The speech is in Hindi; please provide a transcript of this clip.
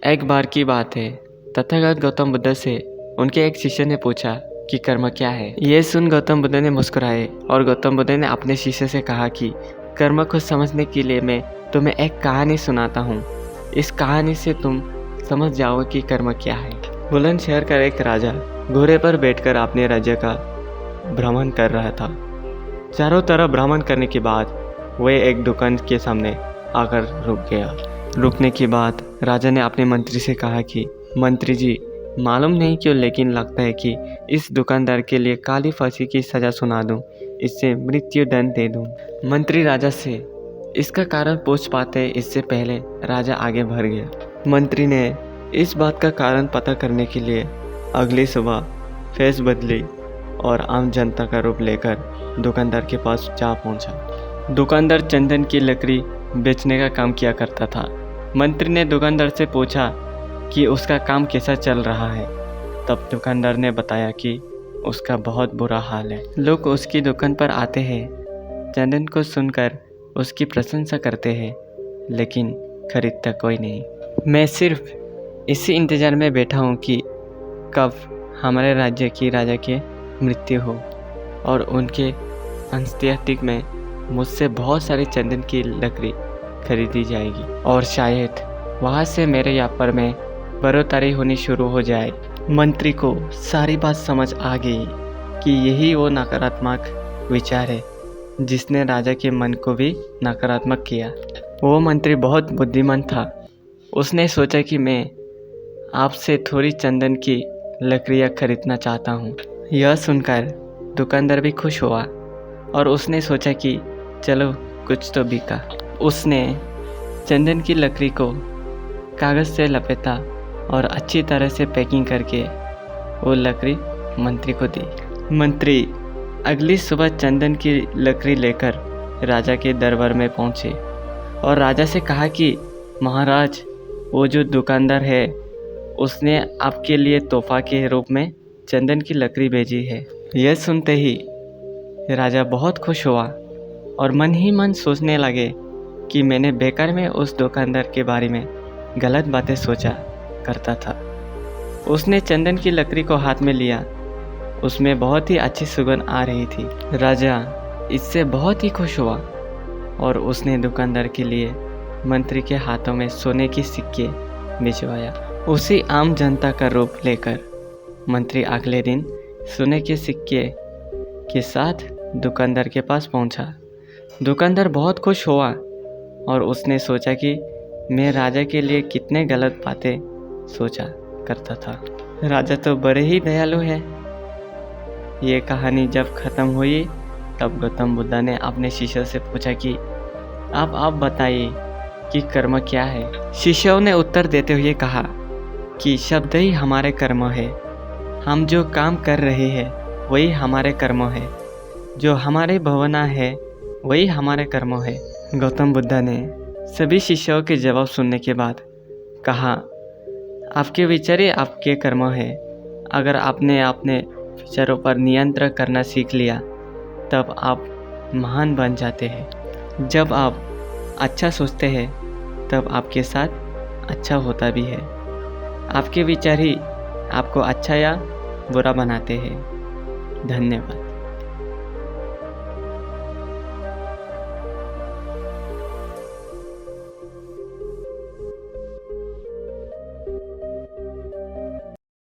एक बार की बात है, तथागत गौतम बुद्ध से उनके एक शिष्य ने पूछा कि कर्म क्या है। यह सुन गौतम बुद्ध ने मुस्कुराए और गौतम बुद्ध ने अपने शिष्य से कहा कि कर्म को समझने के लिए मैं तुम्हें एक कहानी सुनाता हूँ। इस कहानी से तुम समझ जाओ कि कर्म क्या है। बुलंदशहर का एक राजा घोड़े पर बैठकर अपने राज्य का भ्रमण कर रहा था। चारों तरफ भ्रमण करने के बाद वह एक दुकान के सामने आकर रुक गया। रुकने के बाद राजा ने अपने मंत्री से कहा कि मंत्री जी, मालूम नहीं क्यों लेकिन लगता है कि इस दुकानदार के लिए काली फांसी की सज़ा सुना दूं, इससे मृत्यु दंड दे दूं। मंत्री राजा से इसका कारण पूछ पाते इससे पहले राजा आगे बढ़ गया। मंत्री ने इस बात का कारण पता करने के लिए अगली सुबह फेस बदली और आम जनता का रूप लेकर दुकानदार के पास जा पहुंचा। दुकानदार चंदन की लकड़ी बेचने का काम किया करता था। मंत्री ने दुकानदार से पूछा कि उसका काम कैसा चल रहा है। तब दुकानदार ने बताया कि उसका बहुत बुरा हाल है। लोग उसकी दुकान पर आते हैं, चंदन को सुनकर उसकी प्रशंसा करते हैं, लेकिन खरीदता कोई नहीं। मैं सिर्फ इसी इंतज़ार में बैठा हूँ कि कब हमारे राज्य की राजा की मृत्यु हो और उनके अंत्येष्टि में मुझसे बहुत सारी चंदन की लकड़ी खरीदी जाएगी और शायद वहाँ से मेरे व्यापार में बढ़ोतरी होनी शुरू हो जाए। मंत्री को सारी बात समझ आ गई कि यही वो नकारात्मक विचार है जिसने राजा के मन को भी नकारात्मक किया। वो मंत्री बहुत बुद्धिमान था। उसने सोचा कि मैं आपसे थोड़ी चंदन की लकड़ियाँ खरीदना चाहता हूँ। यह सुनकर दुकानदार भी खुश हुआ और उसने सोचा कि चलो कुछ तो बिका। उसने चंदन की लकड़ी को कागज़ से लपेटा और अच्छी तरह से पैकिंग करके वो लकड़ी मंत्री को दी। मंत्री अगली सुबह चंदन की लकड़ी लेकर राजा के दरबार में पहुंचे और राजा से कहा कि महाराज, वो जो दुकानदार है उसने आपके लिए तोहफा के रूप में चंदन की लकड़ी भेजी है। यह सुनते ही राजा बहुत खुश हुआ और मन ही मन सोचने लगे कि मैंने बेकार में उस दुकानदार के बारे में गलत बातें सोचा करता था। उसने चंदन की लकड़ी को हाथ में लिया। उसमें बहुत ही अच्छी सुगंध आ रही थी। राजा इससे बहुत ही खुश हुआ और उसने दुकानदार के लिए मंत्री के हाथों में सोने के सिक्के भिजवाया। उसी आम जनता का रूप लेकर मंत्री अगले दिन सोने के सिक्के के साथ दुकानदार के पास पहुंचा। दुकानदार बहुत खुश हुआ और उसने सोचा कि मैं राजा के लिए कितने गलत बातें सोचा करता था। राजा तो बड़े ही दयालु है। ये कहानी जब ख़त्म हुई तब गौतम बुद्ध ने अपने शिष्य से पूछा कि आप बताइए कि कर्म क्या है। शिष्यों ने उत्तर देते हुए कहा कि शब्द ही हमारे कर्म है। हम जो काम कर रहे हैं वही हमारे कर्म है। जो हमारी भावना है वही हमारे कर्म है। गौतम बुद्ध ने सभी शिष्यों के जवाब सुनने के बाद कहा, आपके विचार ही आपके कर्म है। अगर आपने अपने विचारों पर नियंत्रण करना सीख लिया तब आप महान बन जाते हैं। जब आप अच्छा सोचते हैं तब आपके साथ अच्छा होता भी है। आपके विचार ही आपको अच्छा या बुरा बनाते हैं। धन्यवाद।